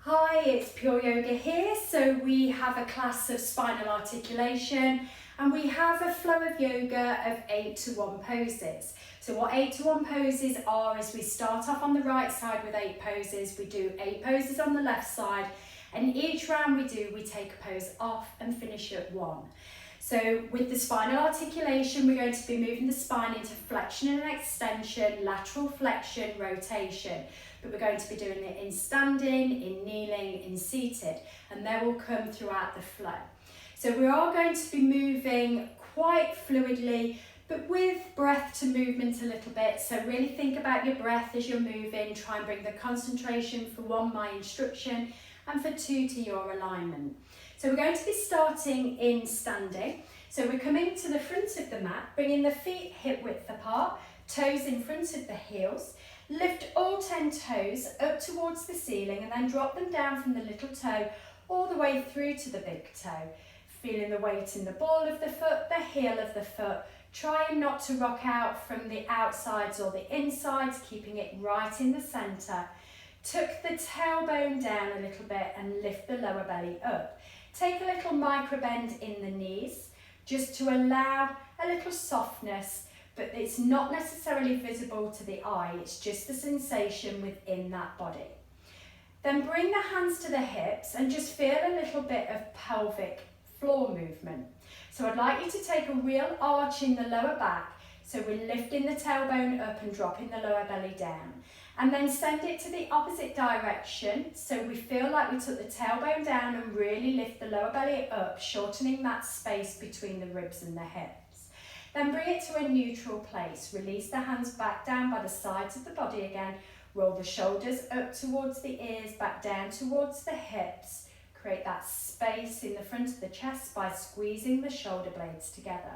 Hi, it's Pure Yoga here. So we have a class of spinal articulation and we have a flow of yoga of 8 to 1 poses. So what 8 to 1 poses are is we start off on the right side with 8 poses, we do 8 poses on the left side, and each round we take a pose off and finish at 1. So with the spinal articulation, we're going to be moving the spine into flexion and extension, lateral flexion, rotation. But we're going to be doing it in standing, in kneeling, in seated, and they will come throughout the flow. So we are going to be moving quite fluidly, but with breath to movement a little bit. So really think about your breath as you're moving. Try and bring the concentration for 1, my instruction, and for 2 to your alignment. So we're going to be starting in standing. So we're coming to the front of the mat, bringing the feet hip width apart, toes in front of the heels. Lift all 10 toes up towards the ceiling and then drop them down from the little toe all the way through to the big toe. Feeling the weight in the ball of the foot, the heel of the foot. Trying not to rock out from the outsides or the insides, keeping it right in the centre. Tuck the tailbone down a little bit and lift the lower belly up. Take a little micro bend in the knees just to allow a little softness, but it's not necessarily visible to the eye, it's just the sensation within that body. Then bring the hands to the hips and just feel a little bit of pelvic floor movement. So I'd like you to take a real arch in the lower back, so we're lifting the tailbone up and dropping the lower belly down. And then send it to the opposite direction, so we feel like we took the tailbone down and really lift the lower belly up, shortening that space between the ribs and the hips. Then bring it to a neutral place. Release the hands back down by the sides of the body again. Roll the shoulders up towards the ears, back down towards the hips. Create that space in the front of the chest by squeezing the shoulder blades together.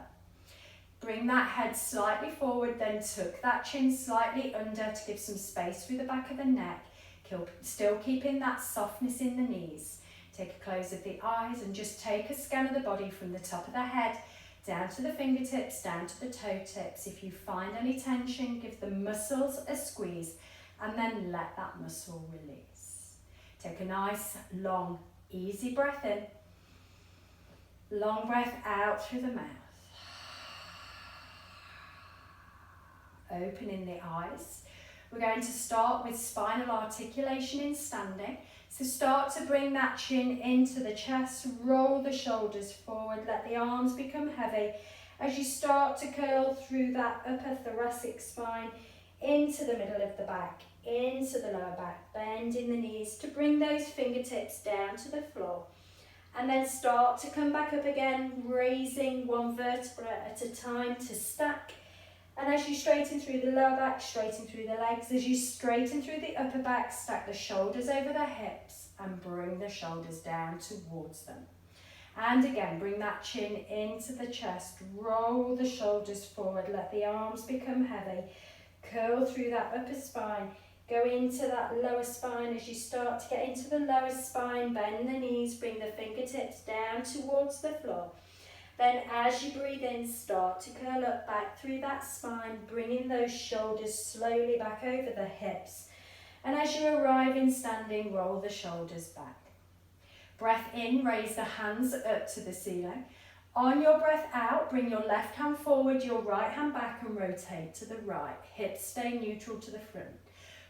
Bring that head slightly forward, then tuck that chin slightly under to give some space through the back of the neck. Still keeping that softness in the knees. Take a close of the eyes and just take a scan of the body from the top of the head down to the fingertips, down to the toe tips. If you find any tension, give the muscles a squeeze and then let that muscle release. Take a nice, long, easy breath in. Long breath out through the mouth. Opening the eyes. We're going to start with spinal articulation in standing. So start to bring that chin into the chest, roll the shoulders forward, let the arms become heavy as you start to curl through that upper thoracic spine into the middle of the back, into the lower back, bending the knees to bring those fingertips down to the floor. And then start to come back up again, raising one vertebra at a time to stack. And as you straighten through the lower back, straighten through the legs. As you straighten through the upper back, stack the shoulders over the hips and bring the shoulders down towards them. And again, bring that chin into the chest. Roll the shoulders forward. Let the arms become heavy. Curl through that upper spine. Go into that lower spine. As you start to get into the lower spine, bend the knees. Bring the fingertips down towards the floor. Then as you breathe in, start to curl up back through that spine, bringing those shoulders slowly back over the hips. And as you arrive in standing, roll the shoulders back. Breath in, raise the hands up to the ceiling. On your breath out, bring your left hand forward, your right hand back and rotate to the right. Hips stay neutral to the front.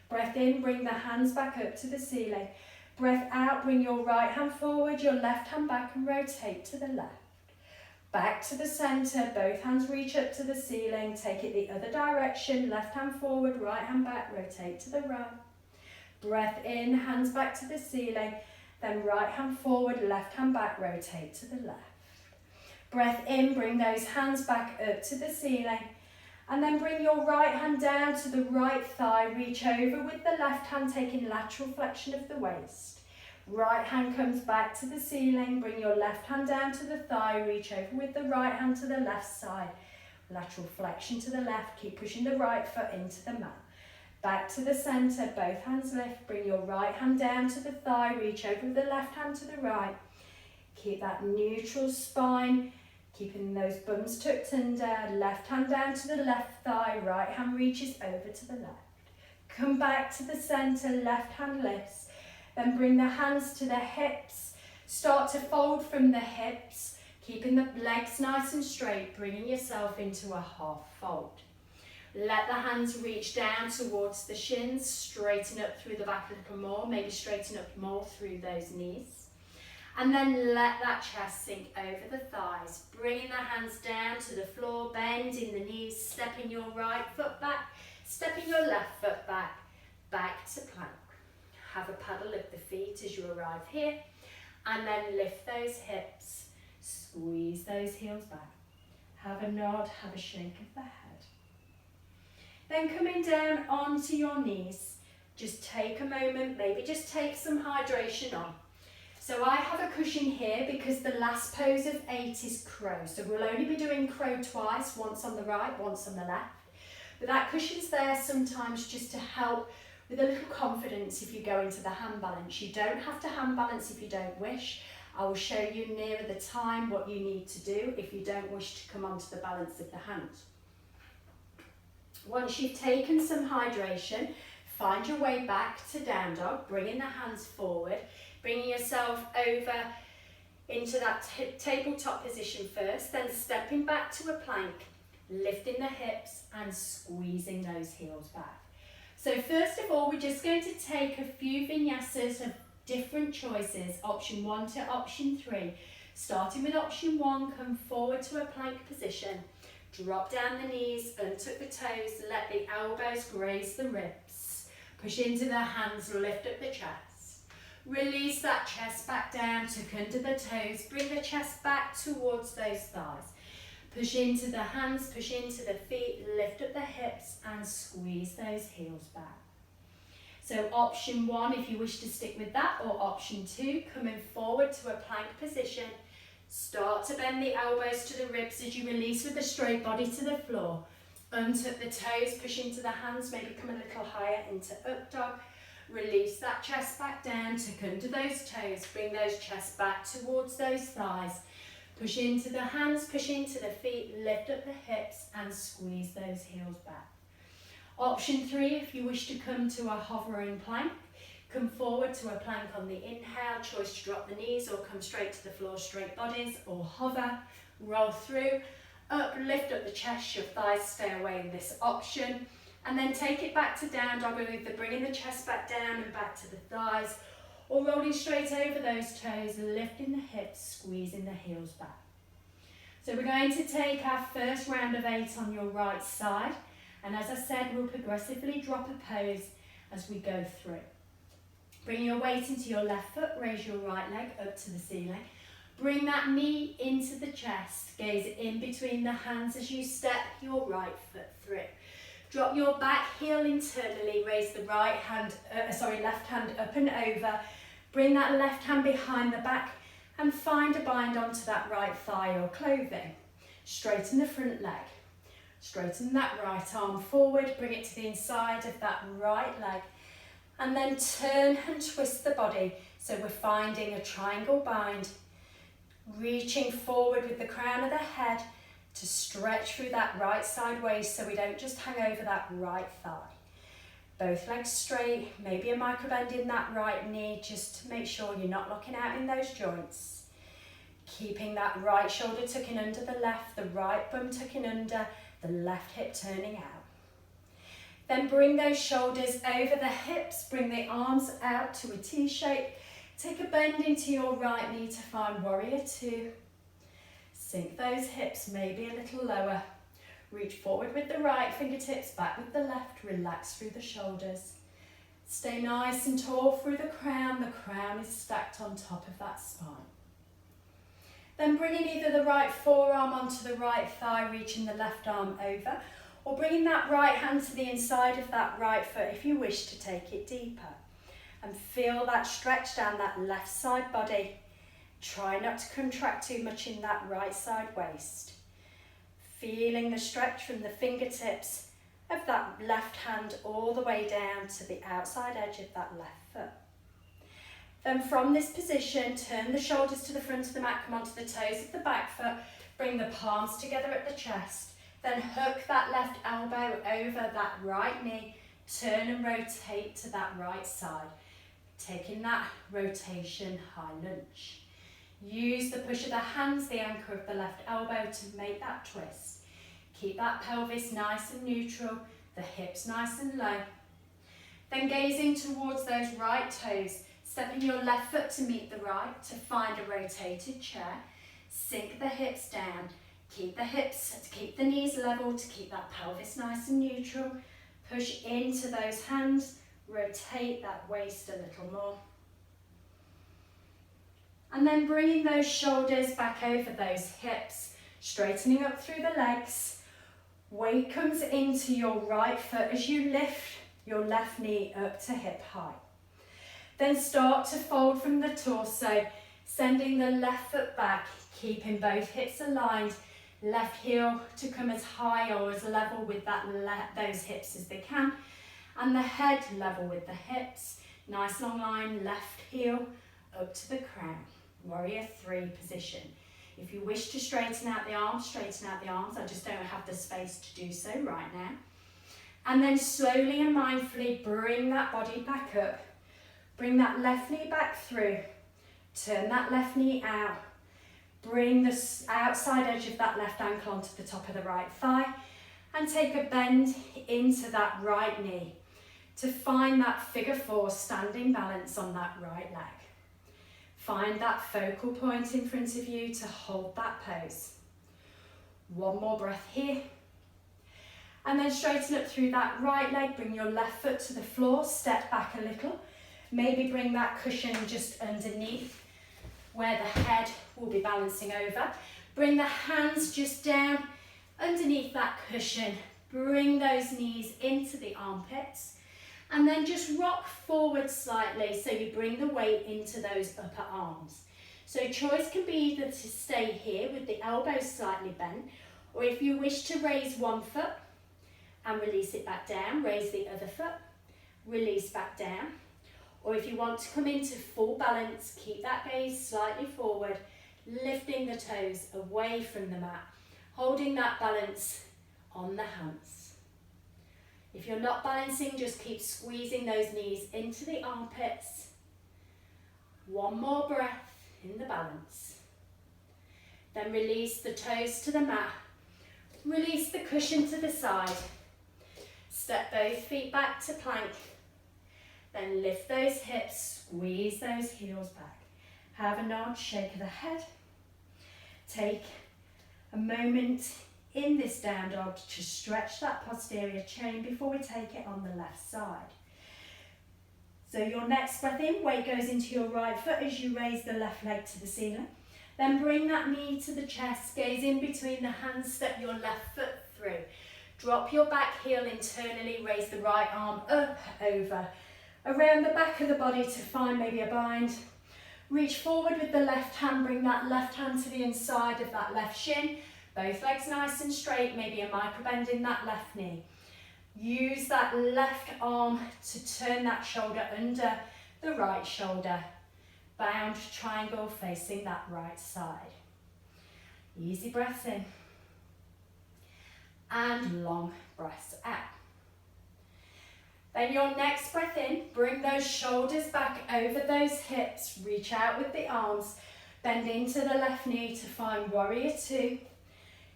Breath in, bring the hands back up to the ceiling. Breath out, bring your right hand forward, your left hand back and rotate to the left. Back to the centre, both hands reach up to the ceiling, take it the other direction, left hand forward, right hand back, rotate to the right. Breath in, hands back to the ceiling, then right hand forward, left hand back, rotate to the left. Breath in, bring those hands back up to the ceiling, and then bring your right hand down to the right thigh, reach over with the left hand, taking lateral flexion of the waist. Right hand comes back to the ceiling, bring your left hand down to the thigh, reach over with the right hand to the left side. Lateral flexion to the left, keep pushing the right foot into the mat. Back to the centre, both hands lift, bring your right hand down to the thigh, reach over with the left hand to the right. Keep that neutral spine, keeping those bums tucked under, left hand down to the left thigh, right hand reaches over to the left. Come back to the centre, left hand lifts. Then bring the hands to the hips. Start to fold from the hips, keeping the legs nice and straight, bringing yourself into a half fold. Let the hands reach down towards the shins, straighten up through the back a little more, maybe straighten up more through those knees. And then let that chest sink over the thighs, bringing the hands down to the floor, bending the knees, stepping your right foot back, stepping your left foot back, back to plank. Have a paddle of the feet as you arrive here, and then lift those hips, squeeze those heels back. Have a nod, have a shake of the head. Then coming down onto your knees, just take a moment, maybe just take some hydration on. So I have a cushion here because the last pose of 8 is crow. So we'll only be doing crow twice, once on the right, once on the left. But that cushion's there sometimes just to help with a little confidence if you go into the hand balance. You don't have to hand balance if you don't wish. I will show you nearer the time what you need to do if you don't wish to come onto the balance of the hands. Once you've taken some hydration, find your way back to down dog, bringing the hands forward, bringing yourself over into that tabletop position first, then stepping back to a plank, lifting the hips and squeezing those heels back. So first of all, we're just going to take a few vinyasas of different choices, option 1 to option 3. Starting with option 1, come forward to a plank position. Drop down the knees, untuck the toes, let the elbows graze the ribs. Push into the hands, lift up the chest. Release that chest back down, tuck under the toes, bring the chest back towards those thighs. Push into the hands, push into the feet, lift up the hips and squeeze those heels back. So option 1, if you wish to stick with that, or option 2, coming forward to a plank position. Start to bend the elbows to the ribs as you release with the straight body to the floor. Untuck the toes, push into the hands, maybe come a little higher into up dog. Release that chest back down, tuck under those toes, bring those chests back towards those thighs. Push into the hands, push into the feet, lift up the hips and squeeze those heels back. Option 3, if you wish to come to a hovering plank, come forward to a plank on the inhale, choice to drop the knees or come straight to the floor, straight bodies, or hover, roll through, up, lift up the chest, your thighs stay away in this option, and then take it back to down dog, either bringing the chest back down and back to the thighs, or rolling straight over those toes, lifting the hips, squeezing the heels back. So we're going to take our first round of 8 on your right side, and as I said, we'll progressively drop a pose as we go through. Bring your weight into your left foot, raise your right leg up to the ceiling. Bring that knee into the chest, gaze in between the hands as you step your right foot through. Drop your back heel internally, raise the left hand up and over. Bring that left hand behind the back and find a bind onto that right thigh or clothing. Straighten the front leg. Straighten that right arm forward, bring it to the inside of that right leg. And then turn and twist the body. So we're finding a triangle bind, reaching forward with the crown of the head to stretch through that right side waist so we don't just hang over that right thigh. Both legs straight, maybe a micro bend in that right knee just to make sure you're not locking out in those joints. Keeping that right shoulder tucking under the left, the right bum tucking under, the left hip turning out. Then bring those shoulders over the hips, bring the arms out to a T shape. Take a bend into your right knee to find warrior 2. Sink those hips maybe a little lower. Reach forward with the right fingertips, back with the left, relax through the shoulders. Stay nice and tall through the crown is stacked on top of that spine. Then bringing either the right forearm onto the right thigh, reaching the left arm over, or bringing that right hand to the inside of that right foot if you wish to take it deeper. And feel that stretch down that left side body. Try not to contract too much in that right side waist. Feeling the stretch from the fingertips of that left hand all the way down to the outside edge of that left foot. Then from this position, turn the shoulders to the front of the mat, come onto the toes of the back foot, bring the palms together at the chest, then hook that left elbow over that right knee, turn and rotate to that right side. taking that rotation high lunge. Use the push of the hands, the anchor of the left elbow to make that twist. Keep that pelvis nice and neutral, the hips nice and low. Then gazing towards those right toes, stepping your left foot to meet the right to find a rotated chair. Sink the hips down, keep the knees level to keep that pelvis nice and neutral. Push into those hands, rotate that waist a little more. And then bringing those shoulders back over those hips, straightening up through the legs. Weight comes into your right foot as you lift your left knee up to hip height. Then start to fold from the torso, sending the left foot back, keeping both hips aligned. Left heel to come as high or as level with those hips as they can. And the head level with the hips. Nice long line, left heel up to the crown. Warrior 3 position. If you wish to straighten out the arms, straighten out the arms. I just don't have the space to do so right now. And then slowly and mindfully bring that body back up. Bring that left knee back through. Turn that left knee out. Bring the outside edge of that left ankle onto the top of the right thigh. And take a bend into that right knee to find that figure 4 standing balance on that right leg. Find that focal point in front of you to hold that pose. One more breath here. And then straighten up through that right leg. Bring your left foot to the floor. Step back a little. Maybe bring that cushion just underneath where the head will be balancing over. Bring the hands just down underneath that cushion. Bring those knees into the armpits. And then just rock forward slightly so you bring the weight into those upper arms. So choice can be either to stay here with the elbows slightly bent, or if you wish to raise one foot and release it back down, raise the other foot, release back down. Or if you want to come into full balance, keep that gaze slightly forward, lifting the toes away from the mat, holding that balance on the hands. If you're not balancing, just keep squeezing those knees into the armpits. One more breath in the balance. Then release the toes to the mat. Release the cushion to the side. Step both feet back to plank. Then lift those hips, squeeze those heels back. Have a nod, shake of the head. Take a moment in this down dog to stretch that posterior chain before we take it on the left side. So your next breath in, weight goes into your right foot as you raise the left leg to the ceiling. Then bring that knee to the chest, gaze in between the hands, step your left foot through. Drop your back heel internally, raise the right arm up, over, around the back of the body to find maybe a bind. Reach forward with the left hand, bring that left hand to the inside of that left shin. Both legs nice and straight, maybe a micro bend in that left knee. Use that left arm to turn that shoulder under the right shoulder. Bound triangle facing that right side. Easy breaths in. And long breaths out. Then your next breath in, bring those shoulders back over those hips. Reach out with the arms. Bend into the left knee to find warrior 2.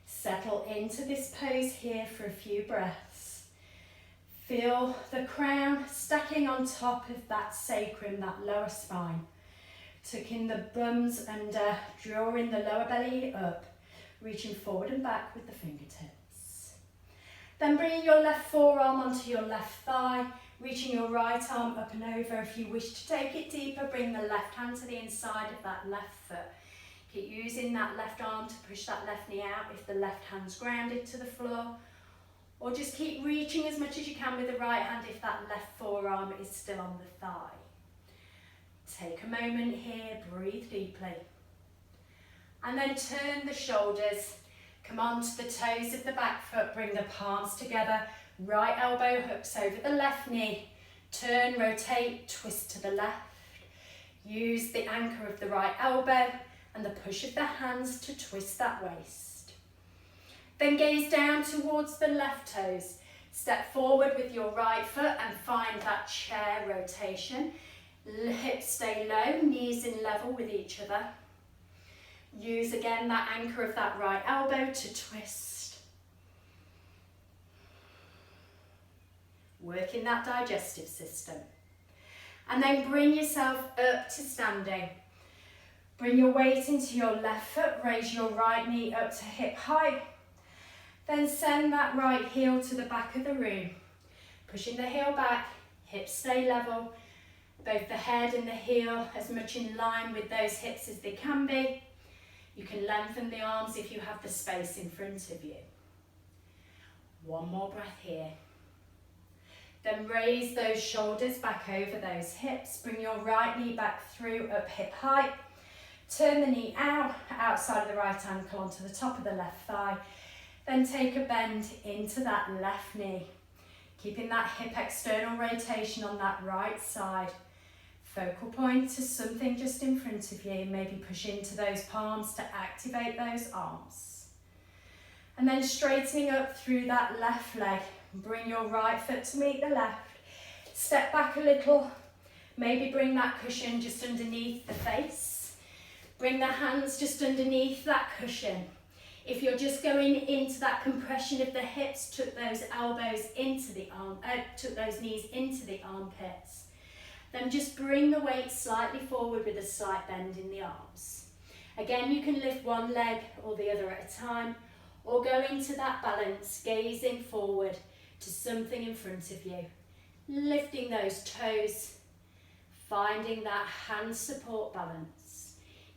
Settle into this pose here for a few breaths. Feel the crown stacking on top of that sacrum, that lower spine. Tucking the bums under, drawing the lower belly up, reaching forward and back with the fingertips. Then bringing your left forearm onto your left thigh, reaching your right arm up and over. If you wish to take it deeper, bring the left hand to the inside of that left foot. Keep using that left arm to push that left knee out if the left hand's grounded to the floor. Or just keep reaching as much as you can with the right hand if that left forearm is still on the thigh. Take a moment here, breathe deeply. And then turn the shoulders, come onto the toes of the back foot, bring the palms together, right elbow hooks over the left knee. Turn, rotate, twist to the left. Use the anchor of the right elbow and the push of the hands to twist that waist. Then gaze down towards the left toes. Step forward with your right foot and find that chair rotation. Hips stay low, knees in level with each other. Use again that anchor of that right elbow to twist. Working that digestive system. And then bring yourself up to standing. Bring your weight into your left foot, raise your right knee up to hip height. Then send that right heel to the back of the room. Pushing the heel back, hips stay level. Both the head and the heel as much in line with those hips as they can be. You can lengthen the arms if you have the space in front of you. One more breath here. Then raise those shoulders back over those hips. Bring your right knee back through up hip height. Turn the knee out, outside of the right ankle onto the top of the left thigh. Then take a bend into that left knee. Keeping that hip external rotation on that right side. Focal point to something just in front of you. Maybe push into those palms to activate those arms. And then straightening up through that left leg. Bring your right foot to meet the left. Step back a little. Maybe bring that cushion just underneath the face. Bring the hands just underneath that cushion. If you're just going into that compression of the hips, tuck those elbows into the tuck those knees into the armpits. Then just bring the weight slightly forward with a slight bend in the arms. Again, you can lift one leg or the other at a time, or go into that balance, gazing forward to something in front of you. Lifting those toes, finding that hand support balance.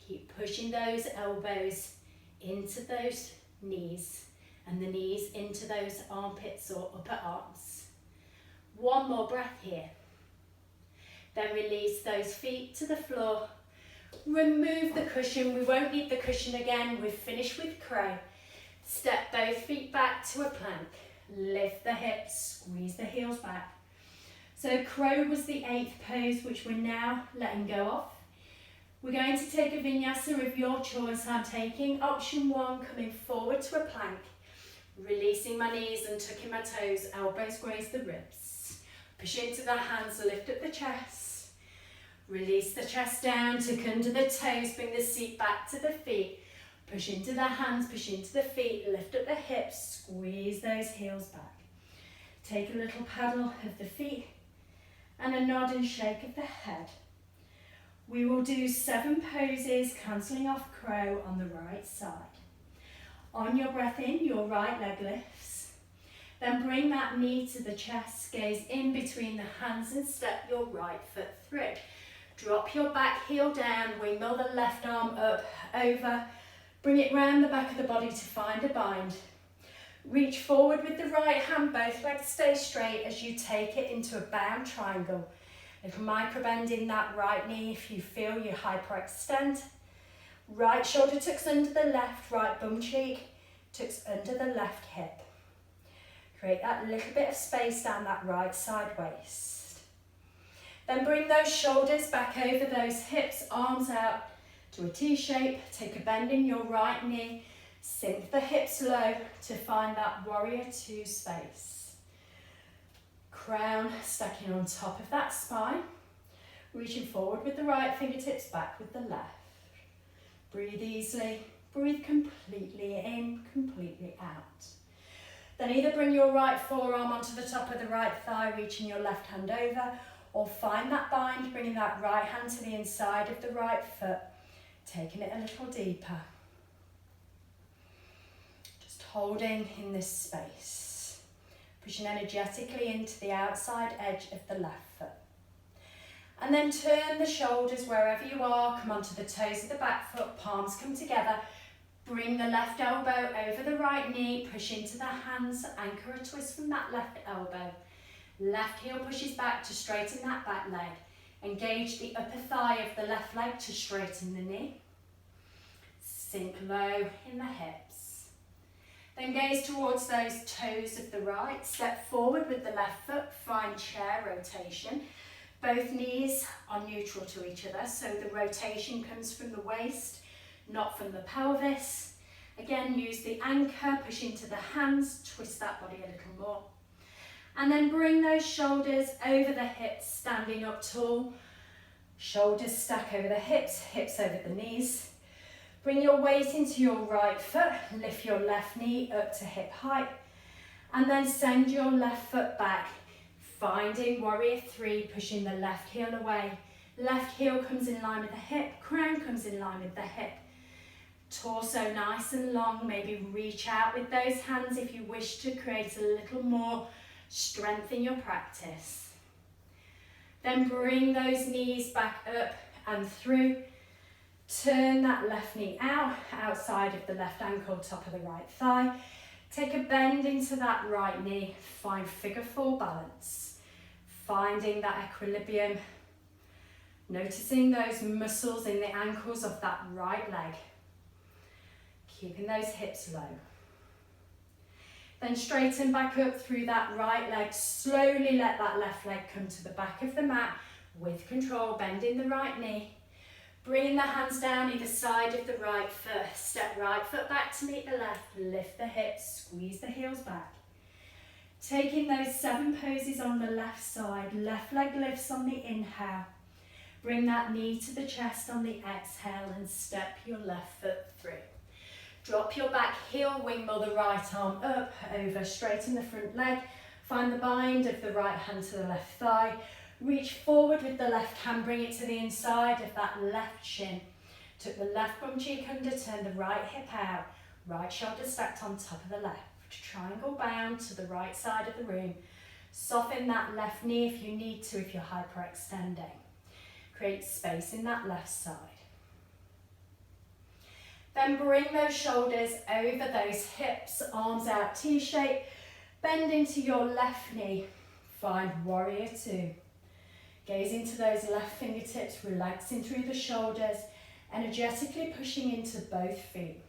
Keep pushing those elbows into those knees and the knees into those armpits or upper arms. One more breath here. Then release those feet to the floor. Remove the cushion. We won't need the cushion again. We've finished with crow. Step both feet back to a plank. Lift the hips, squeeze the heels back. So crow was the 8th pose, which we're now letting go of. We're going to take a vinyasa of your choice. I'm taking option 1, coming forward to a plank. Releasing my knees and tucking my toes, elbows graze the ribs. Push into the hands, lift up the chest. Release the chest down, tuck under the toes, bring the seat back to the feet. Push into the hands, push into the feet, lift up the hips, squeeze those heels back. Take a little paddle of the feet and a nod and shake of the head. We will do 7 poses, cancelling off crow on the right side. On your breath in, your right leg lifts. Then bring that knee to the chest, gaze in between the hands and step your right foot through. Drop your back heel down, windmill the left arm up, over. Bring it round the back of the body to find a bind. Reach forward with the right hand, both legs stay straight as you take it into a bound triangle. Little micro bend in that right knee if you feel you hyperextend. Right shoulder tucks under the left, right bum cheek tucks under the left hip. Create that little bit of space down that right side waist. Then bring those shoulders back over those hips, arms out to a T shape. Take a bend in your right knee. Sink the hips low to find that warrior 2 space. Crown stacking on top of that spine. Reaching forward with the right, fingertips back with the left. Breathe easily. Breathe completely in, completely out. Then either bring your right forearm onto the top of the right thigh, reaching your left hand over, or find that bind, bringing that right hand to the inside of the right foot, taking it a little deeper. Just holding in this space, pushing energetically into the outside edge of the left foot. And then turn the shoulders wherever you are, come onto the toes of the back foot, palms come together. Bring the left elbow over the right knee, push into the hands, anchor a twist from that left elbow. Left heel pushes back to straighten that back leg. Engage the upper thigh of the left leg to straighten the knee. Sink low in the hips. Then gaze towards those toes of the right. Step forward with the left foot, find chair rotation. Both knees are neutral to each other, so the rotation comes from the waist, not from the pelvis. Again, use the anchor, push into the hands, twist that body a little more. And then bring those shoulders over the hips, standing up tall. Shoulders stack over the hips, hips over the knees. Bring your weight into your right foot, lift your left knee up to hip height, and then send your left foot back, finding warrior three, pushing the left heel away. Left heel comes in line with the hip, crown comes in line with the hip. Torso nice and long, maybe reach out with those hands if you wish to create a little more strength in your practice. Then bring those knees back up and through. Turn that left knee out, outside of the left ankle, top of the right thigh. Take a bend into that right knee. Find figure four balance. Finding that equilibrium. Noticing those muscles in the ankles of that right leg. Keeping those hips low. Then straighten back up through that right leg. Slowly let that left leg come to the back of the mat with control, bending the right knee. Bringing the hands down either side of the right foot. Step right foot back to meet the left. Lift the hips, squeeze the heels back. Taking those 7 poses on the left side. Left leg lifts on the inhale. Bring that knee to the chest on the exhale and step your left foot through. Drop your back heel, wing more the right arm up, over, straighten the front leg. Find the bind of the right hand to the left thigh. Reach forward with the left hand, bring it to the inside of that left shin. Tuck the left bum cheek under, turn the right hip out. Right shoulder stacked on top of the left. Triangle bound to the right side of the room. Soften that left knee if you need to, if you're hyperextending. Create space in that left side. Then bring those shoulders over those hips, arms out T-shape. Bend into your left knee. Find warrior two. Gaze into those left fingertips, relaxing through the shoulders, energetically pushing into both feet.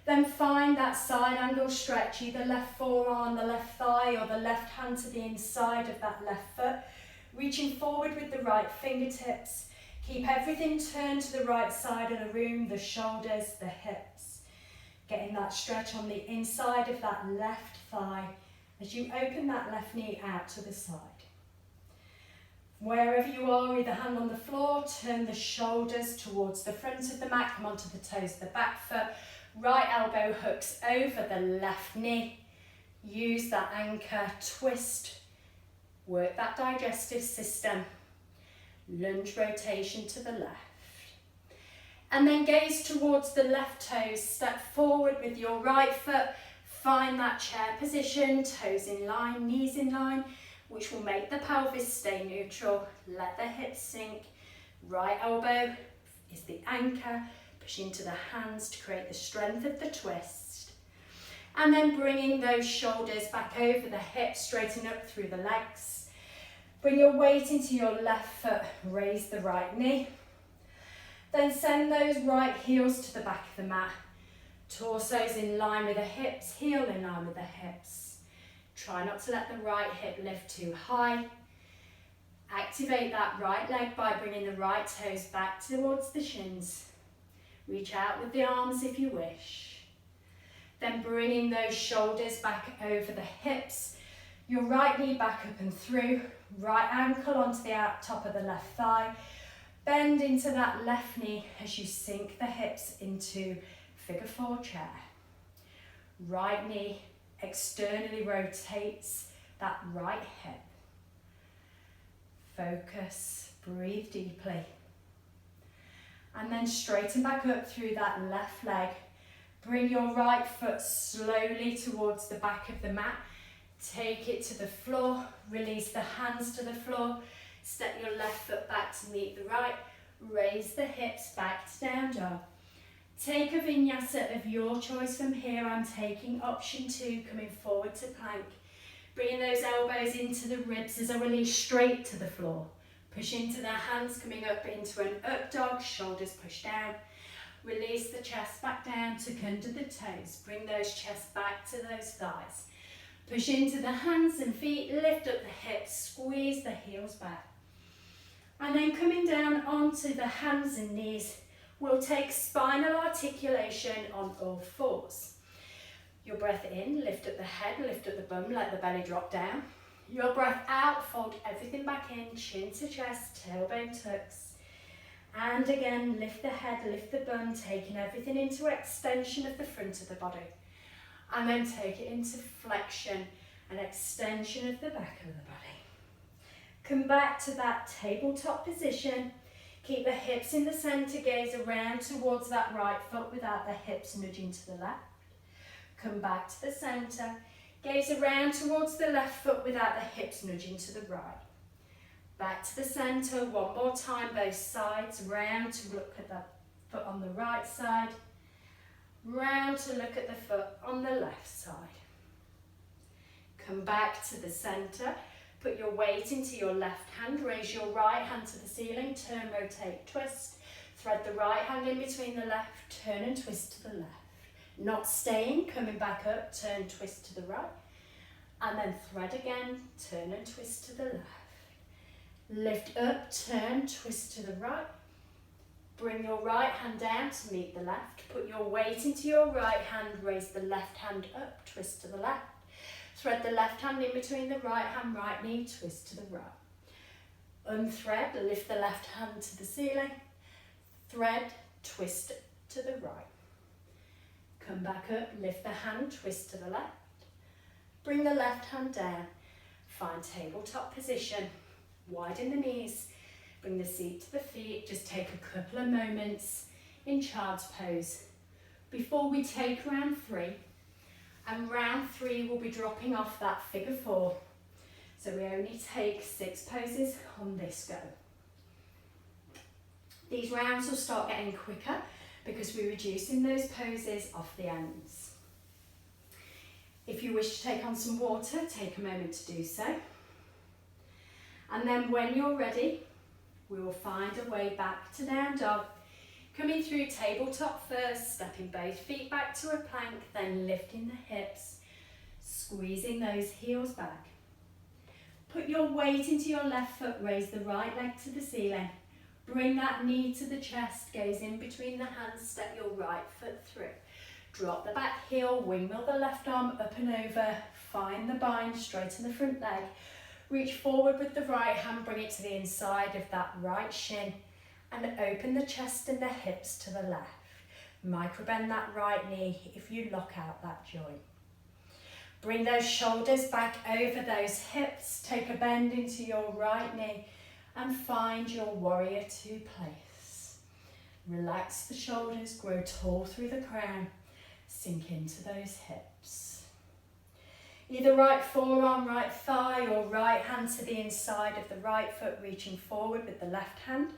Then find that side angle stretch, either left forearm, the left thigh, or the left hand to the inside of that left foot. Reaching forward with the right fingertips. Keep everything turned to the right side of the room, the shoulders, the hips. Getting that stretch on the inside of that left thigh as you open that left knee out to the side. Wherever you are, either hand on the floor, turn the shoulders towards the front of the mat, come onto the toes of the back foot. Right elbow hooks over the left knee. Use that anchor, twist. Work that digestive system. Lunge rotation to the left. And then gaze towards the left toes. Step forward with your right foot. Find that chair position, toes in line, knees in line, which will make the pelvis stay neutral. Let the hips sink. Right elbow is the anchor. Push into the hands to create the strength of the twist. And then bringing those shoulders back over the hips, straighten up through the legs. Bring your weight into your left foot, raise the right knee. Then send those right heels to the back of the mat. Torso's in line with the hips, heel in line with the hips. Try not to let the right hip lift too high. Activate that right leg by bringing the right toes back towards the shins. Reach out with the arms if you wish. Then bringing those shoulders back over the hips. Your right knee back up and through. Right ankle onto the top of the left thigh. Bend into that left knee as you sink the hips into figure four chair. Right knee externally rotates that right hip. Focus, breathe deeply. And then straighten back up through that left leg. Bring your right foot slowly towards the back of the mat. Take it to the floor. Release the hands to the floor. Step your left foot back to meet the right. Raise the hips back to down dog. Take a vinyasa of your choice from here. I'm taking option 2, coming forward to plank. Bringing those elbows into the ribs as I release straight to the floor. Push into the hands, coming up into an up dog, shoulders push down. Release the chest back down, tuck under the toes. Bring those chests back to those thighs. Push into the hands and feet, lift up the hips, squeeze the heels back. And then coming down onto the hands and knees, we'll take spinal articulation on all fours. Your breath in, lift up the head, lift up the bum, let the belly drop down. Your breath out, fold everything back in, chin to chest, tailbone tucks. And again, lift the head, lift the bum, taking everything into extension of the front of the body. And then take it into flexion, an extension of the back of the body. Come back to that tabletop position. Keep the hips in the centre, gaze around towards that right foot without the hips nudging to the left. Come back to the centre, gaze around towards the left foot without the hips nudging to the right. Back to the centre, one more time, both sides, round to look at the foot on the right side, round to look at the foot on the left side. Come back to the centre. Put your weight into your left hand, raise your right hand to the ceiling, turn, rotate, twist. Thread the right hand in between the left, turn and twist to the left. Not staying, coming back up, turn, twist to the right. And then thread again, turn and twist to the left. Lift up, turn, twist to the right. Bring your right hand down to meet the left. Put your weight into your right hand, raise the left hand up, twist to the left. Thread the left hand in between the right hand, right knee, twist to the right. Unthread, lift the left hand to the ceiling. Thread, twist to the right. Come back up, lift the hand, twist to the left. Bring the left hand down. Find tabletop position. Widen the knees. Bring the seat to the feet. Just take a couple of moments in child's pose. Before we take round 3, and round 3 will be dropping off that figure 4. So we only take 6 poses on this go. These rounds will start getting quicker because we're reducing those poses off the ends. If you wish to take on some water, take a moment to do so. And then when you're ready, we will find a way back to down dog. Coming through tabletop first, stepping both feet back to a plank, then lifting the hips, squeezing those heels back. Put your weight into your left foot, raise the right leg to the ceiling. Bring that knee to the chest, gaze in between the hands, step your right foot through. Drop the back heel, windmill the left arm up and over, find the bind, straighten the front leg. Reach forward with the right hand, bring it to the inside of that right shin. And open the chest and the hips to the left. Microbend that right knee if you lock out that joint. Bring those shoulders back over those hips. Take a bend into your right knee and find your warrior 2 place. Relax the shoulders, grow tall through the crown. Sink into those hips. Either right forearm, right thigh, or right hand to the inside of the right foot, reaching forward with the left hand.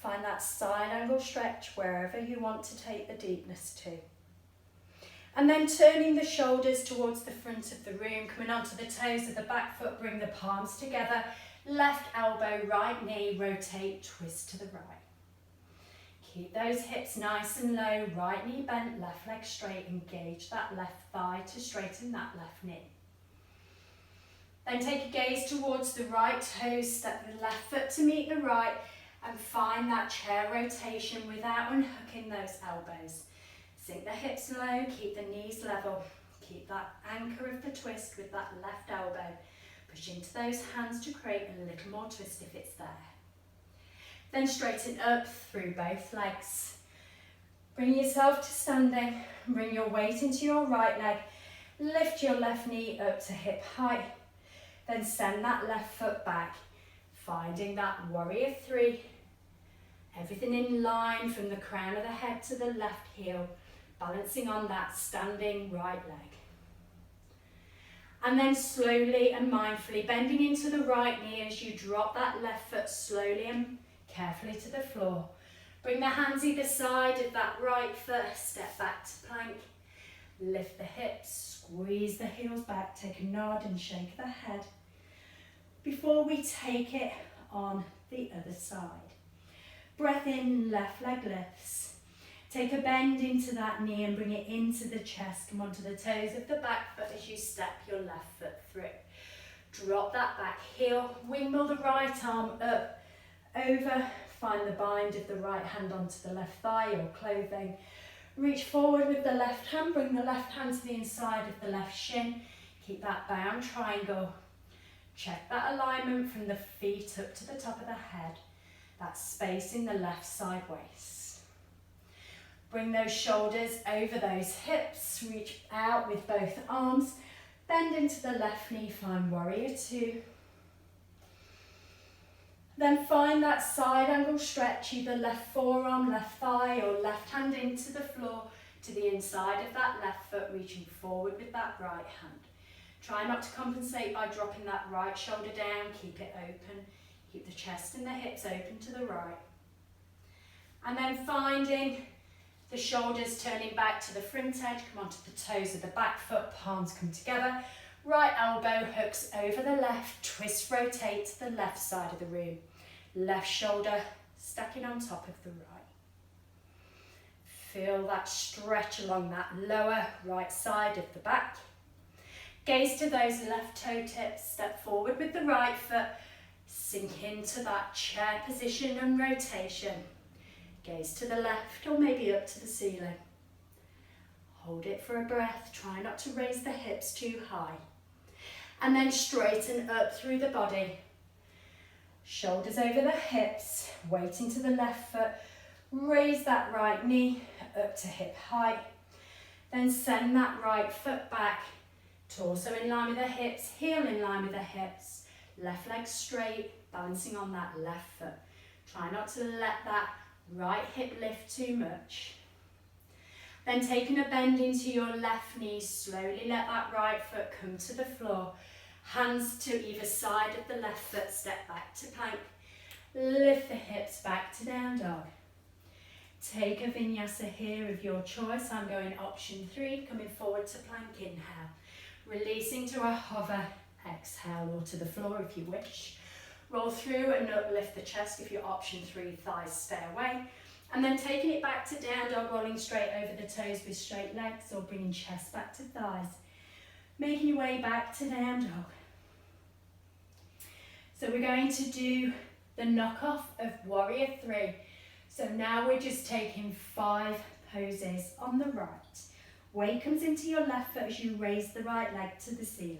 Find that side angle stretch wherever you want to take the deepness to. And then turning the shoulders towards the front of the room, coming onto the toes of the back foot, bring the palms together, left elbow, right knee, rotate, twist to the right. Keep those hips nice and low, right knee bent, left leg straight, engage that left thigh to straighten that left knee. Then take a gaze towards the right toes, step the left foot to meet the right, and find that chair rotation without unhooking those elbows. Sink the hips low, keep the knees level. Keep that anchor of the twist with that left elbow. Push into those hands to create a little more twist if it's there. Then straighten up through both legs. Bring yourself to standing. Bring your weight into your right leg. Lift your left knee up to hip height. Then send that left foot back. Finding that warrior 3. Everything in line from the crown of the head to the left heel, balancing on that standing right leg. And then slowly and mindfully bending into the right knee as you drop that left foot slowly and carefully to the floor. Bring the hands either side of that right foot, step back to plank. Lift the hips, squeeze the heels back, take a nod and shake the head. Before we take it on the other side. Breath in, left leg lifts. Take a bend into that knee and bring it into the chest. Come onto the toes of the back foot as you step your left foot through. Drop that back heel, windmill the right arm up, over. Find the bind of the right hand onto the left thigh or clothing. Reach forward with the left hand, bring the left hand to the inside of the left shin. Keep that bound triangle. Check that alignment from the feet up to the top of the head, that space in the left side waist. Bring those shoulders over those hips, reach out with both arms, bend into the left knee, find warrior two. Then find that side angle stretch, either left forearm, left thigh, or left hand into the floor to the inside of that left foot, reaching forward with that right hand. Try not to compensate by dropping that right shoulder down, keep it open. Keep the chest and the hips open to the right. And then finding the shoulders turning back to the front edge, come onto the toes of the back foot, palms come together. Right elbow hooks over the left, twist, rotate to the left side of the room. Left shoulder stacking on top of the right. Feel that stretch along that lower right side of the back. Gaze to those left toe tips, step forward with the right foot, sink into that chair position and rotation. Gaze to the left or maybe up to the ceiling. Hold it for a breath, try not to raise the hips too high. And then straighten up through the body. Shoulders over the hips, weight into the left foot, raise that right knee up to hip height. Then send that right foot back, torso in line with the hips, heel in line with the hips, left leg straight, balancing on that left foot. Try not to let that right hip lift too much. Then taking a bend into your left knee, slowly let that right foot come to the floor. Hands to either side of the left foot, step back to plank. Lift the hips back to down dog. Take a vinyasa here of your choice. I'm going option 3, coming forward to plank, inhale. Releasing to a hover, exhale, or to the floor if you wish. Roll through and uplift the chest if you're option 3, thighs stay away. And then taking it back to down dog, rolling straight over the toes with straight legs or bringing chest back to thighs. Making your way back to down dog. So we're going to do the knockoff of warrior 3. So now we're just taking 5 poses on the right. Weight comes into your left foot as you raise the right leg to the ceiling.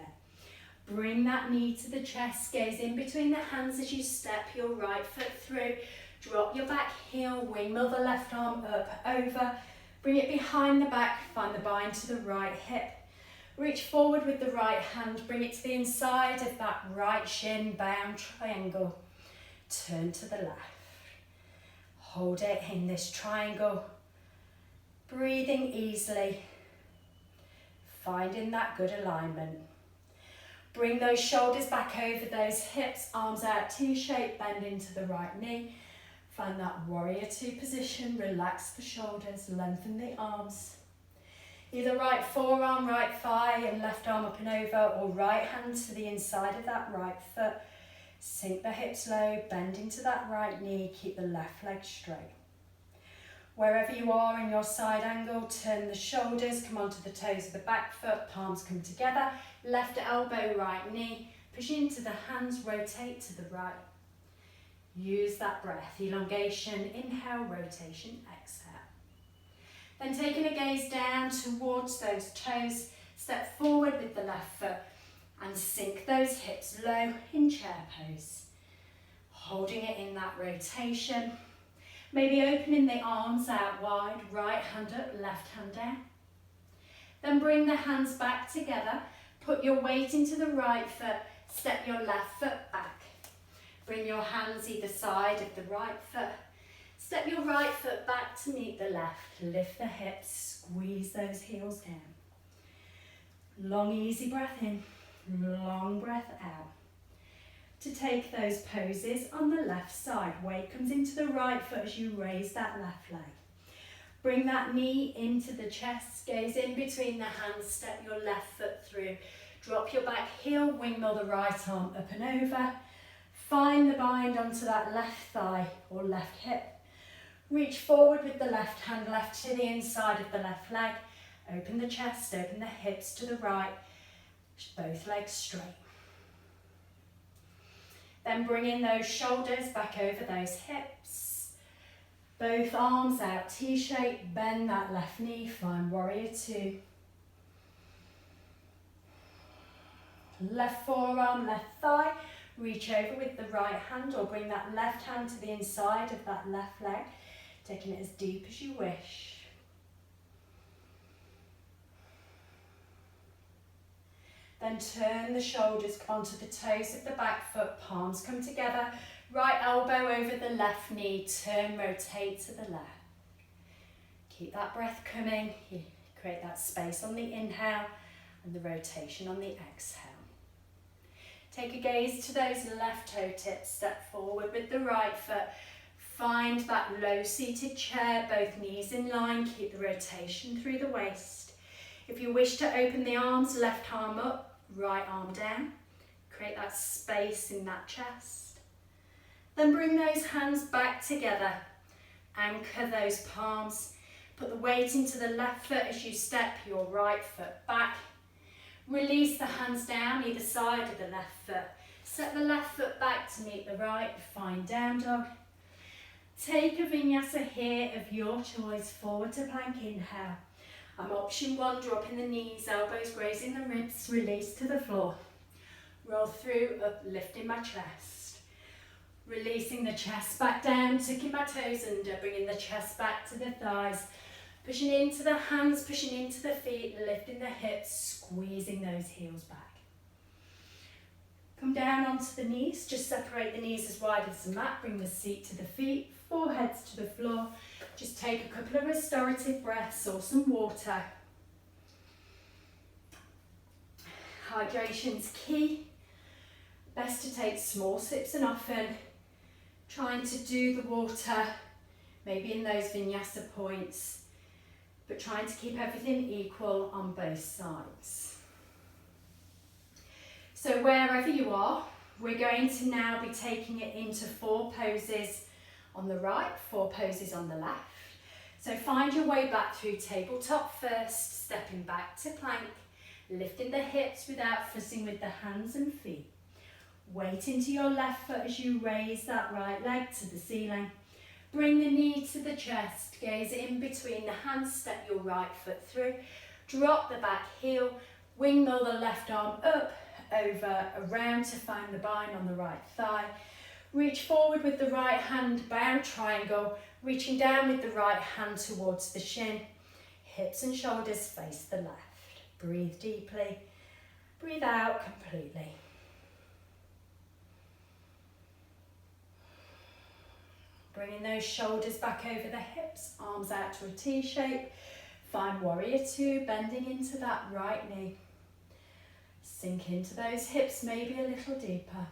Bring that knee to the chest, gaze in between the hands as you step your right foot through. Drop your back heel, windmill the left arm up, over. Bring it behind the back, find the bind to the right hip. Reach forward with the right hand, bring it to the inside of that right shin, bound triangle. Turn to the left. Hold it in this triangle. Breathing easily. Finding that good alignment. Bring those shoulders back over those hips, arms out T-shape, bend into the right knee. Find that warrior 2 position, relax the shoulders, lengthen the arms. Either right forearm, right thigh and left arm up and over, or right hand to the inside of that right foot. Sink the hips low, bend into that right knee, keep the left leg straight. Wherever you are in your side angle, turn the shoulders, come onto the toes of the back foot, palms come together, left elbow, right knee, push into the hands, rotate to the right. Use that breath, elongation, inhale, rotation, exhale. Then taking a gaze down towards those toes, step forward with the left foot and sink those hips low in chair pose. Holding it in that rotation. Maybe opening the arms out wide, right hand up, left hand down. Then bring the hands back together, put your weight into the right foot, step your left foot back. Bring your hands either side of the right foot. Step your right foot back to meet the left. Lift the hips, squeeze those heels down. Long, easy breath in, long breath out. To take those poses on the left side, weight comes into the right foot as you raise that left leg. Bring that knee into the chest, gaze in between the hands, step your left foot through. Drop your back heel, windmill the right arm up and over. Find the bind onto that left thigh or left hip. Reach forward with the left hand, left to the inside of the left leg. Open the chest, open the hips to the right, both legs straight. Then bring in those shoulders back over those hips. Both arms out, T-shape, bend that left knee, find warrior 2. left forearm, left thigh. Reach over with the right hand or bring that left hand to the inside of that left leg, taking it as deep as you wish. Then turn the shoulders, come onto the toes of the back foot, palms come together, right elbow over the left knee, turn, rotate to the left. Keep that breath coming, you create that space on the inhale and the rotation on the exhale. Take a gaze to those left toe tips, step forward with the right foot, find that low seated chair, both knees in line, keep the rotation through the waist. If you wish to open the arms, left arm up, right arm down, create that space in that chest. Then bring those hands back together, anchor those palms, put the weight into the left foot as you step your right foot back. Release the hands down either side of the left foot. Set the left foot back to meet the right, find down dog. Take a vinyasa here of your choice, forward to plank, inhale. I'm option 1, dropping the knees, elbows grazing the ribs, release to the floor. Roll through, up, lifting my chest. Releasing the chest back down, tucking my toes under, bringing the chest back to the thighs. Pushing into the hands, pushing into the feet, lifting the hips, squeezing those heels back. Come down onto the knees, just separate the knees as wide as the mat, bring the seat to the feet, foreheads to the floor. Just take a couple of restorative breaths or some water. Hydration's key. Best to take small sips and often. Trying to do the water, maybe in those vinyasa points, but trying to keep everything equal on both sides. So wherever you are, we're going to now be taking it into 4 poses on the right, 4 poses on the left. So find your way back through tabletop first, stepping back to plank, lifting the hips without fussing with the hands and feet. Weight into your left foot as you raise that right leg to the ceiling. Bring the knee to the chest, gaze in between the hands, step your right foot through. Drop the back heel, wing mill the left arm up, over, around to find the bind on the right thigh. Reach forward with the right hand, bound triangle, reaching down with the right hand towards the shin. Hips and shoulders face the left. Breathe deeply, breathe out completely. Bringing those shoulders back over the hips, arms out to a T shape. Find warrior 2, bending into that right knee. Sink into those hips, maybe a little deeper.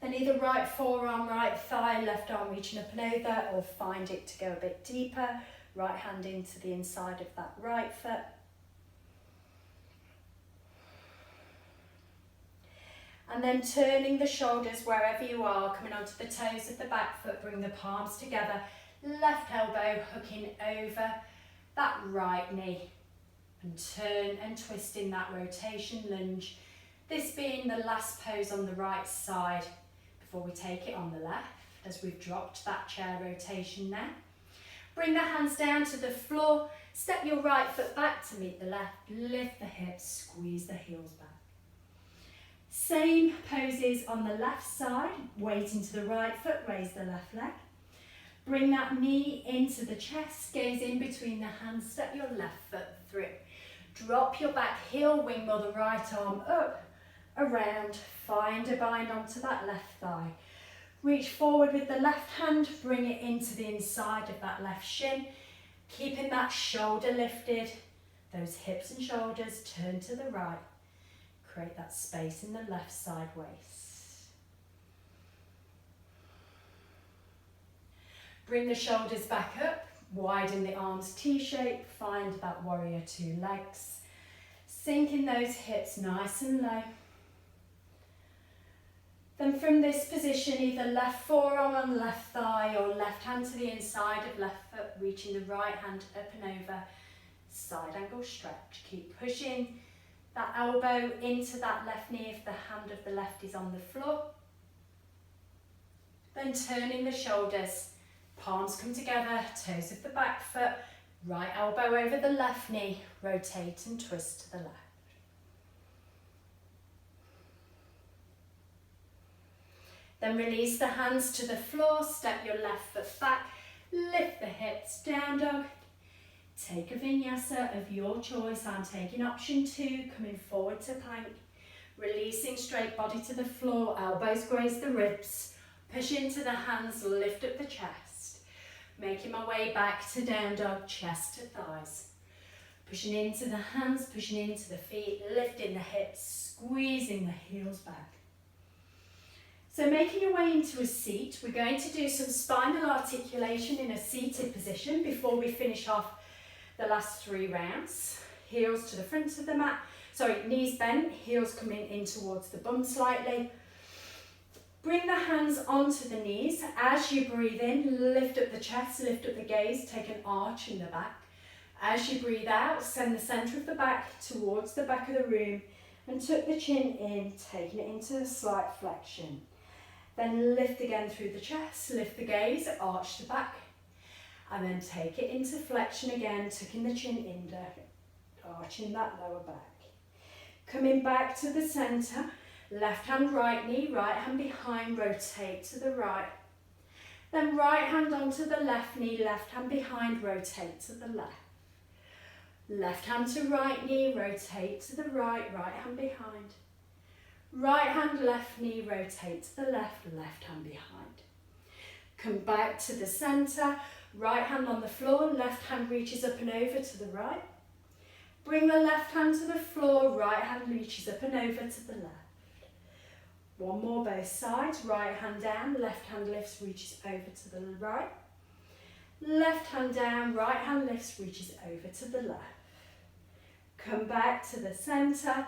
Then either right forearm, right thigh, left arm reaching up and over, or find it to go a bit deeper. Right hand into the inside of that right foot. And then turning the shoulders wherever you are, coming onto the toes of the back foot, bring the palms together, left elbow hooking over that right knee, and turn and twist in that rotation lunge. This being the last pose on the right side before we take it on the left, as we've dropped that chair rotation now. Bring the hands down to the floor, step your right foot back to meet the left, lift the hips, squeeze the heels back. Same poses on the left side, weight into the right foot, raise the left leg. Bring that knee into the chest, gaze in between the hands, step your left foot through. Drop your back heel, wing mill the right arm up, around, find a bind onto that left thigh. Reach forward with the left hand, bring it into the inside of that left shin, keeping that shoulder lifted, those hips and shoulders turn to the right. Create that space in the left side waist. Bring the shoulders back up, widen the arms T-shape, find that warrior 2 legs. Sink in those hips nice and low. Then from this position, either left forearm on the left thigh or left hand to the inside of left foot, reaching the right hand up and over, side angle stretch. Keep pushing that elbow into that left knee if the hand of the left is on the floor. Then turning the shoulders, palms come together, toes of the back foot, right elbow over the left knee, rotate and twist to the left. Then release the hands to the floor, step your left foot back, lift the hips, down dog. Take a vinyasa of your choice. I'm taking option 2, coming forward to plank. Releasing straight body to the floor, elbows graze the ribs. Push into the hands, lift up the chest. Making my way back to down dog, chest to thighs. Pushing into the hands, pushing into the feet, lifting the hips, squeezing the heels back. So making your way into a seat, we're going to do some spinal articulation in a seated position before we finish off the last 3 rounds. Heels to the front of the mat, knees bent, heels coming in towards the bum slightly. Bring the hands onto the knees. As you breathe in, lift up the chest, lift up the gaze, take an arch in the back. As you breathe out, send the centre of the back towards the back of the room and tuck the chin in, taking it into a slight flexion. Then lift again through the chest, lift the gaze, arch the back, and then take it into flexion again, tucking the chin in, arching that lower back. Coming back to the centre, left hand, right knee, right hand behind, rotate to the right. Then right hand onto the left knee, left hand behind, rotate to the left. Left hand to right knee, rotate to the right, right hand behind. Right hand, left knee, rotate to the left, left hand behind. Come back to the centre, right hand on the floor, left hand reaches up and over to the right. Bring the left hand to the floor, right hand reaches up and over to the left. One more, both sides, right hand down, left hand lifts, reaches over to the right. Left hand down, right hand lifts, reaches over to the left. Come back to the centre,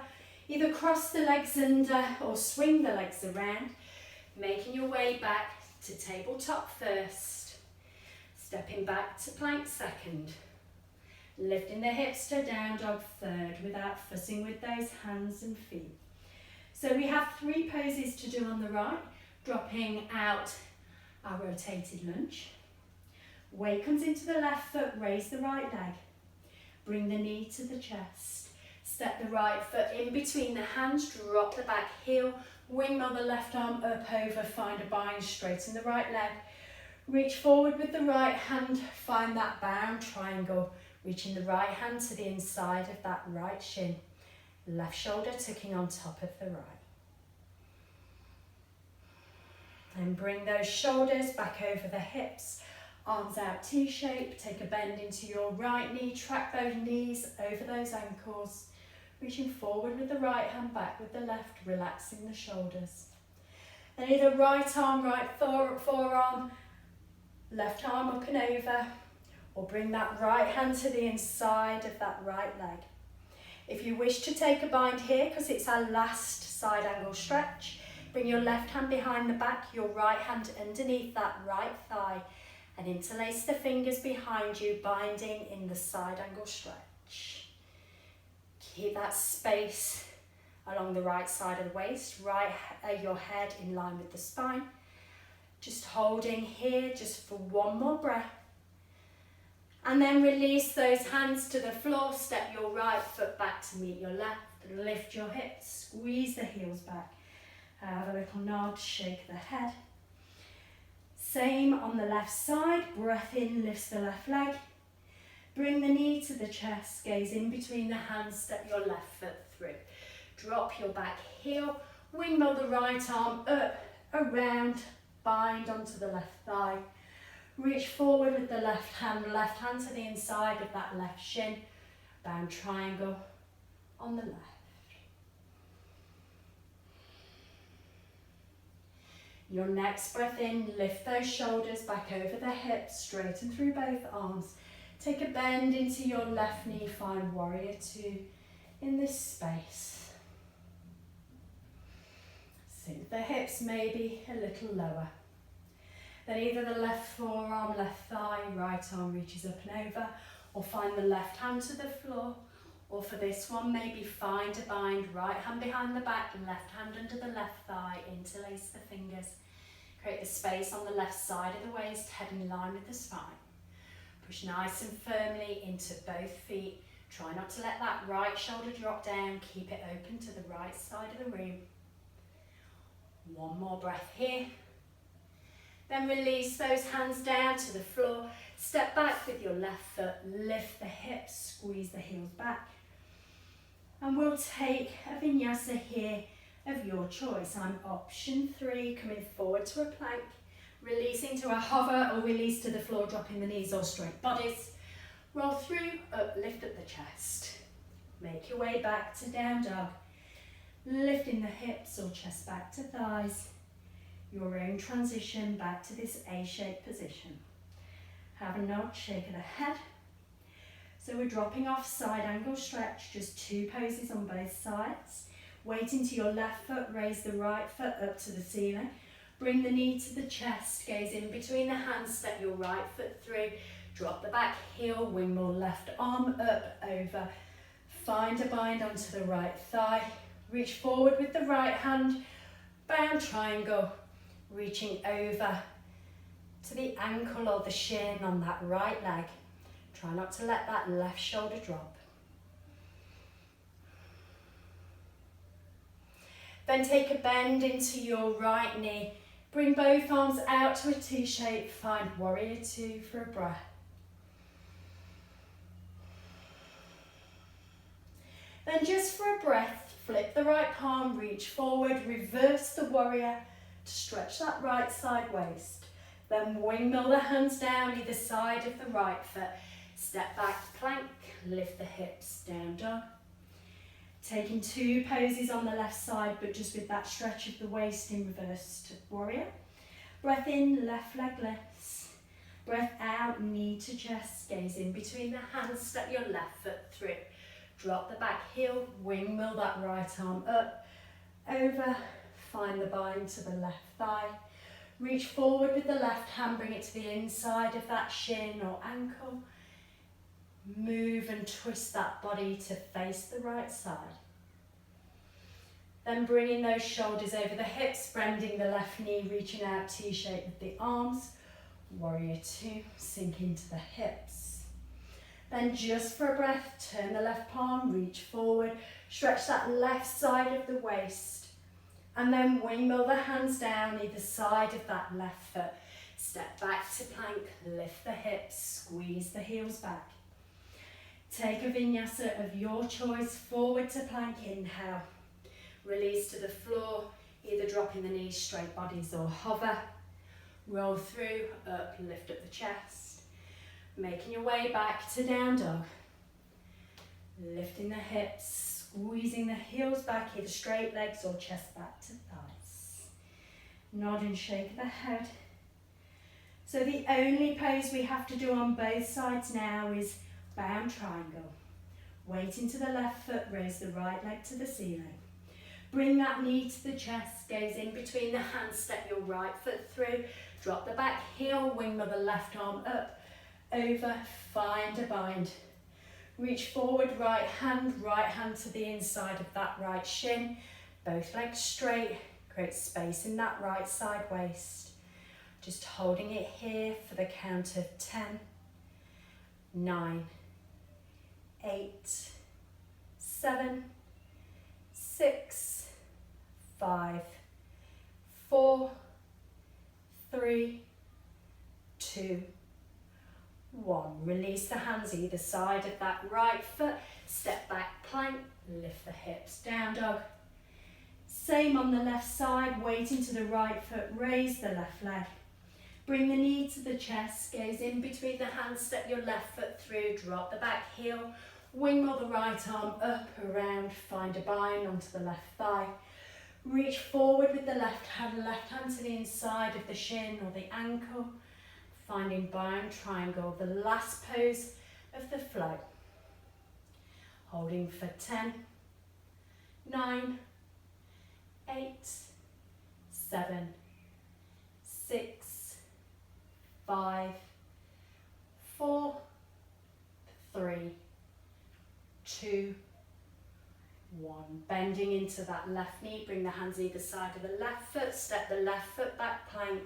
either cross the legs under or swing the legs around, making your way back to tabletop first, stepping back to plank second, lifting the hips to down dog third without fussing with those hands and feet. So we have 3 poses to do on the right, dropping out our rotated lunge. Weight comes into the left foot, raise the right leg. Bring the knee to the chest. Step the right foot in between the hands, drop the back heel, windmill the left arm up over, find a bind, straighten the right leg. Reach forward with the right hand, find that bound triangle, reaching the right hand to the inside of that right shin. Left shoulder tucking on top of the right. And bring those shoulders back over the hips. Arms out T-shape, take a bend into your right knee, track those knees over those ankles, reaching forward with the right hand, back with the left, relaxing the shoulders. Then either right arm, right forearm, left arm up and over, or bring that right hand to the inside of that right leg. If you wish to take a bind here, because it's our last side angle stretch, bring your left hand behind the back, your right hand underneath that right thigh, and interlace the fingers behind you, binding in the side angle stretch. Keep that space along the right side of the waist, your head in line with the spine. Just holding here just for one more breath. And then release those hands to the floor, step your right foot back to meet your left, lift your hips, squeeze the heels back. Have a little nod, shake the head. Same on the left side, breath in, lifts the left leg. Bring the knee to the chest, gaze in between the hands, step your left foot through. Drop your back heel, windmill the right arm up, around, bind onto the left thigh. Reach forward with the left hand to the inside of that left shin. Bound triangle on the left. Your next breath in, lift those shoulders back over the hips, straighten through both arms. Take a bend into your left knee, find warrior 2 in this space. Sink the hips maybe a little lower. Then either the left forearm, left thigh, right arm reaches up and over, or find the left hand to the floor, or for this one maybe find a bind, right hand behind the back, left hand under the left thigh, interlace the fingers. Create the space on the left side of the waist, head in line with the spine. Push nice and firmly into both feet. Try not to let that right shoulder drop down, keep it open to the right side of the room. One more breath here. Then release those hands down to the floor. Step back with your left foot, lift the hips, squeeze the heels back. And we'll take a vinyasa here of your choice. I'm option 3, coming forward to a plank, releasing to a hover or release to the floor, dropping the knees or straight bodies. Roll through, up, lift up the chest. Make your way back to down dog. Lifting the hips or chest back to thighs. Your own transition back to this A-shaped position. Have a nod, shake of the head. So we're dropping off side angle stretch, just 2 poses on both sides. Weight into your left foot, raise the right foot up to the ceiling. Bring the knee to the chest, gaze in between the hands, step your right foot through. Drop the back heel, wingmail left arm up, over. Find a bind onto the right thigh. Reach forward with the right hand, bound triangle. Reaching over to the ankle or the shin on that right leg. Try not to let that left shoulder drop. Then take a bend into your right knee. Bring both arms out to a T shape. Find warrior 2 for a breath. Then just for a breath, flip the right palm, reach forward, reverse the warrior to stretch that right side waist. Then wingmill the hands down either side of the right foot. Step back, plank, lift the hips, down dog. Taking 2 poses on the left side, but just with that stretch of the waist in reverse to warrior. Breath in, left leg lifts. Breath out, knee to chest, gaze in between the hands, step your left foot through. Drop the back heel, wingmill that right arm up, over, find the bind to the left thigh. Reach forward with the left hand, bring it to the inside of that shin or ankle. Move and twist that body to face the right side. Then bringing those shoulders over the hips, bending the left knee, reaching out T-shape with the arms. Warrior 2, sink into the hips. Then just for a breath, turn the left palm, reach forward, stretch that left side of the waist. And then wingmill the hands down either side of that left foot. Step back to plank, lift the hips, squeeze the heels back. Take a vinyasa of your choice, forward to plank, inhale. Release to the floor, either dropping the knees, straight bodies or hover. Roll through, up, lift up the chest. Making your way back to down dog. Lifting the hips, squeezing the heels back, either straight legs or chest back to thighs. Nod and shake the head. So the only pose we have to do on both sides now is bound triangle. Weight into the left foot, raise the right leg to the ceiling. Bring that knee to the chest, gaze in between the hands, step your right foot through, drop the back heel, wingmill the left arm up, over, find a bind. Reach forward, right hand to the inside of that right shin, both legs straight, create space in that right side waist. Just holding it here for the count of 10, 9, 8, 7, 6, 5, 4, 3, 2, 1. Release the hands either side of that right foot. Step back, plank, lift the hips, down dog. Same on the left side, weight into the right foot, raise the left leg. Bring the knee to the chest, gaze in between the hands, step your left foot through, drop the back heel, wingmill the right arm up, around, find a bind onto the left thigh. Reach forward with the left hand to the inside of the shin or the ankle, finding bound triangle, the last pose of the flow. Holding for 10, 9, 8, 7, 6, 5, 4, 3, 2, 1. Bending into that left knee, bring the hands either side of the left foot, step the left foot back, plank,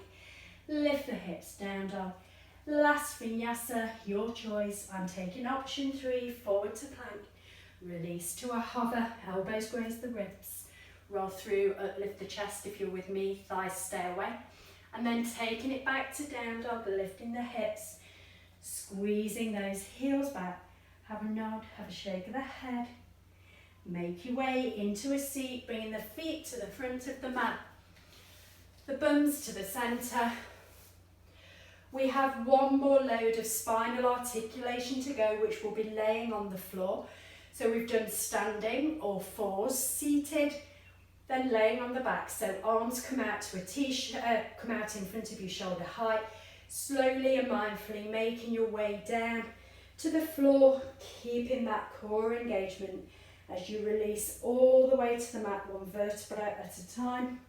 lift the hips, down dog. Last vinyasa, your choice. I'm taking option 3, forward to plank. Release to a hover, elbows graze the ribs. Roll through, uplift the chest if you're with me, thighs stay away. And then taking it back to down dog, lifting the hips, squeezing those heels back. Have a nod, have a shake of the head. Make your way into a seat, bringing the feet to the front of the mat. The bums to the centre. We have one more load of spinal articulation to go, which will be laying on the floor. So we've done standing or fours, seated, then laying on the back. So arms come out to a come out in front of you, shoulder height. Slowly and mindfully making your way down to the floor, keeping that core engagement as you release all the way to the mat, one vertebra at a time.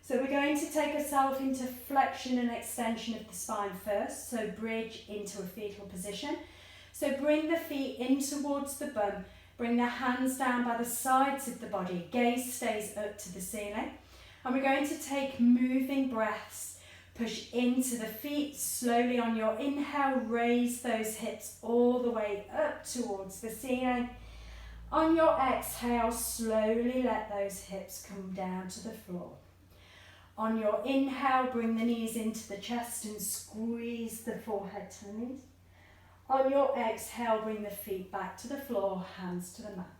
So we're going to take ourselves into flexion and extension of the spine first. So bridge into a fetal position. So bring the feet in towards the bum. Bring the hands down by the sides of the body. Gaze stays up to the ceiling. And we're going to take moving breaths. Push into the feet. Slowly on your inhale, raise those hips all the way up towards the ceiling. On your exhale, slowly let those hips come down to the floor. On your inhale, bring the knees into the chest and squeeze the forehead to the knees. On your exhale, bring the feet back to the floor, hands to the mat.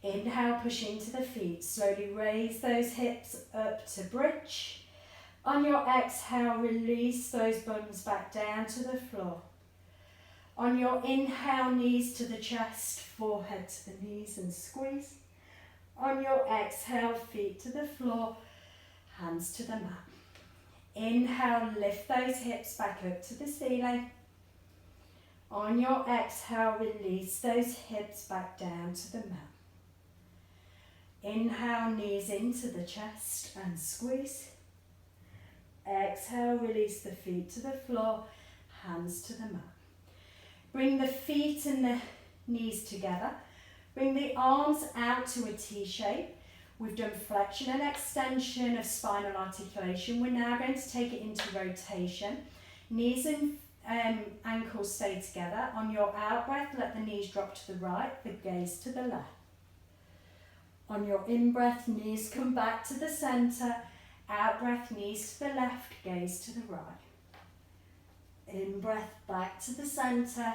Inhale, push into the feet. Slowly raise those hips up to bridge. On your exhale, release those bums back down to the floor. On your inhale, knees to the chest, forehead to the knees and squeeze. On your exhale, feet to the floor, hands to the mat. Inhale, lift those hips back up to the ceiling. On your exhale, release those hips back down to the mat. Inhale, knees into the chest and squeeze. Exhale, release the feet to the floor, hands to the mat. Bring the feet and the knees together. Bring the arms out to a T shape. We've done flexion and extension of spinal articulation. We're now going to take it into rotation. Knees and ankles stay together. On your out breath, let the knees drop to the right, the gaze to the left. On your in breath, knees come back to the centre. Out breath, knees to the left, gaze to the right. In breath, back to the centre,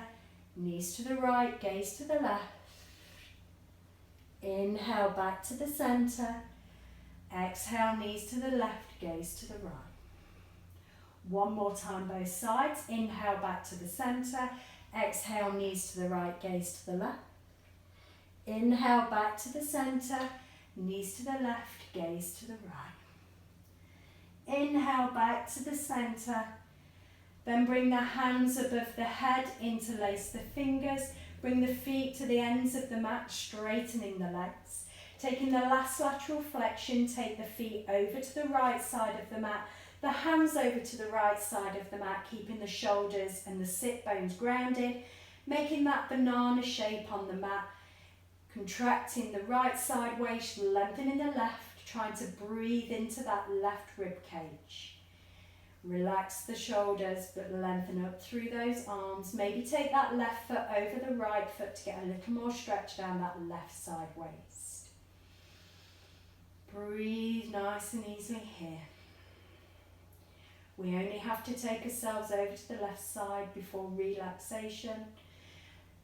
knees to the right, gaze to the left. Inhale, back to the centre. Exhale, knees to the left, gaze to the right. One more time, both sides. Inhale, back to the centre. Exhale, knees to the right, gaze to the left. Inhale, back to the centre. Knees to the left, gaze to the right. Inhale, back to the centre. Then bring the hands above the head, interlace the fingers. Bring the feet to the ends of the mat, straightening the legs. Taking the last lateral flexion, take the feet over to the right side of the mat. The hands over to the right side of the mat, keeping the shoulders and the sit bones grounded. Making that banana shape on the mat. Contracting the right side waist, lengthening the left. Trying to breathe into that left rib cage. Relax the shoulders, but lengthen up through those arms. Maybe take that left foot over the right foot to get a little more stretch down that left side waist. Breathe nice and easily here. We only have to take ourselves over to the left side before relaxation.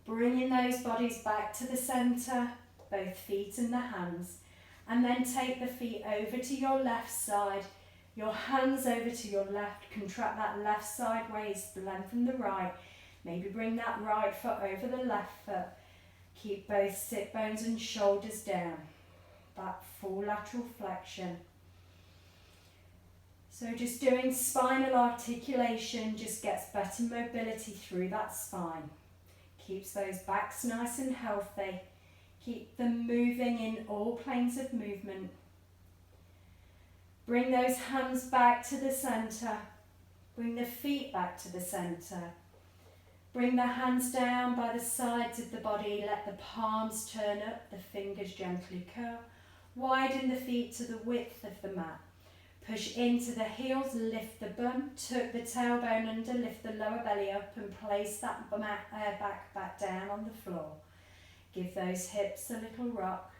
Bringing those bodies back to the centre, both feet and the hands. And then take the feet over to your left side. Your hands over to your left, contract that left side waist, lengthen the right. Maybe bring that right foot over the left foot. Keep both sit bones and shoulders down. That full lateral flexion. So just doing spinal articulation just gets better mobility through that spine. Keeps those backs nice and healthy. Keep them moving in all planes of movement. Bring those hands back to the centre. Bring the feet back to the centre. Bring the hands down by the sides of the body. Let the palms turn up, the fingers gently curl. Widen the feet to the width of the mat. Push into the heels, lift the bum, tuck the tailbone under, lift the lower belly up and place that back down on the floor. Give those hips a little rock.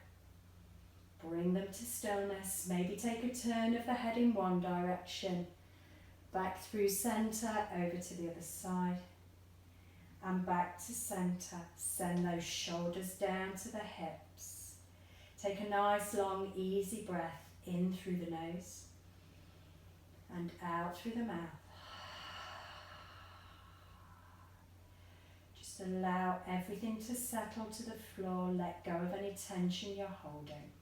Bring them to stillness. Maybe take a turn of the head in one direction Back through centre, over to the other side. And back to centre. Send those shoulders down to the hips. Take a nice long easy breath in through the nose and out through the mouth. Just allow everything to settle to the floor. Let go of any tension you're holding.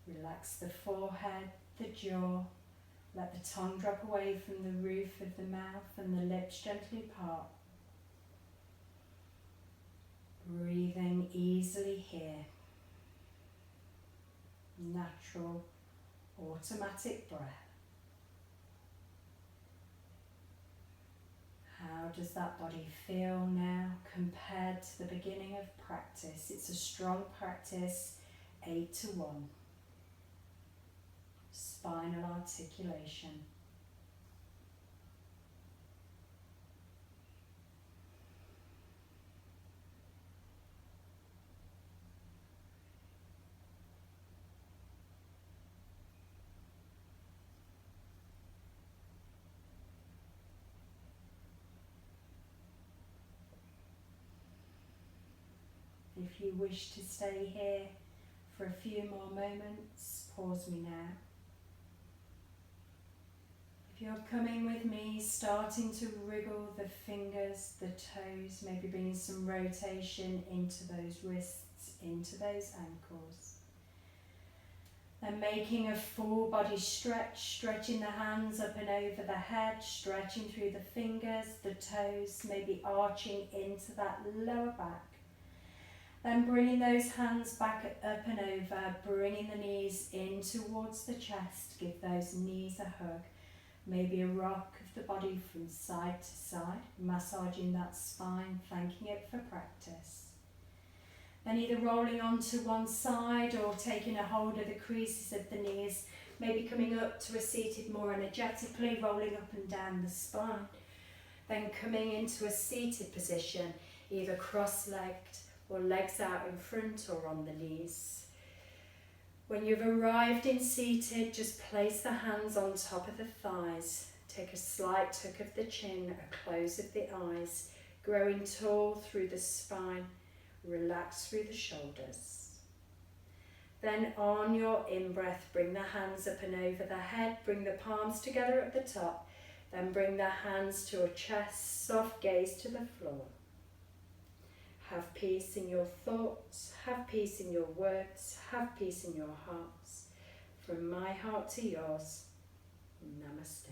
Relax the forehead, the jaw. Let the tongue drop away from the roof of the mouth and the lips gently part. Breathing easily here. Natural, automatic breath. How does that body feel now compared to the beginning of practice? It's a strong practice, 8 to 1. Spinal articulation. If you wish to stay here for a few more moments, pause me now. If you're coming with me, starting to wriggle the fingers, the toes, maybe bringing some rotation into those wrists, into those ankles. Then making a full body stretch, stretching the hands up and over the head, stretching through the fingers, the toes, maybe arching into that lower back. Then bringing those hands back up and over, bringing the knees in towards the chest. Give those knees a hug. Maybe a rock of the body from side to side, massaging that spine, thanking it for practice. Then either rolling onto one side or taking a hold of the creases of the knees, maybe coming up to a seated more energetically, rolling up and down the spine. Then coming into a seated position, either cross-legged or legs out in front or on the knees. When you've arrived in seated, just place the hands on top of the thighs. Take a slight tuck of the chin, a close of the eyes, growing tall through the spine. Relax through the shoulders. Then on your in-breath, bring the hands up and over the head. Bring the palms together at the top. Then bring the hands to your chest, soft gaze to the floor. Have peace in your thoughts, have peace in your words, have peace in your hearts. From my heart to yours, Namaste.